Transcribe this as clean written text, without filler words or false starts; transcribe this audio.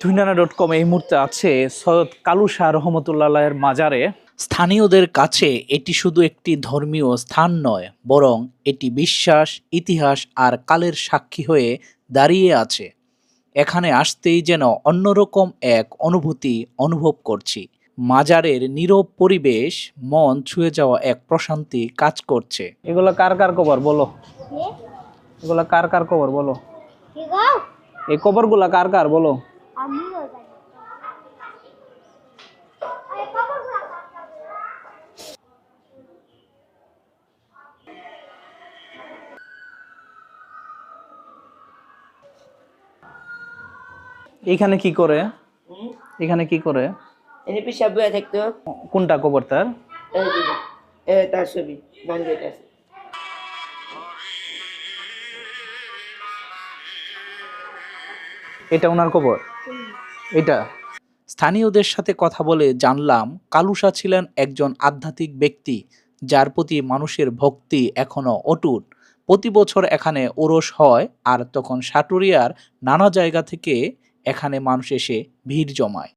tuinana.com এই মুহূর্তে আছে সৈয়দ কালু শাহ রহমতুল্লাহের মাজারে। স্থানীয়দের কাছে এটি শুধু একটি ধর্মীয় স্থান নয়, বরং এটি বিশ্বাস, ইতিহাস আর কালের সাক্ষী হয়ে দাঁড়িয়ে আছে। এখানে আসতেই যেন অন্যরকম এক অনুভূতি অনুভব করছি। মাজারের নীরব পরিবেশ, মন ছুঁয়ে যাওয়া এক প্রশান্তি কাজ করছে। এগুলো কার কার কবর বলো? এগুলো কার কার কবর বলো? এই কবরগুলা কার কার বলো? এখানে কি করে? এখানে কি করে? এনে পিসাব বয়ে থাকতো। কোনটা কবর তার? তার ছবি গান গেতে আছে। এটা ওনার কবর? এটা স্থানীয়দের সাথে কথা বলে জানলাম কালু শাহ ছিলেন একজন আধ্যাত্মিক ব্যক্তি, যার প্রতি মানুষের ভক্তি এখনো অটুট। প্রতি বছর এখানে ওরস হয়, আর তখন সাটুরিয়ার নানা জায়গা থেকে এখানে মানুষ এসে ভিড় জমায়।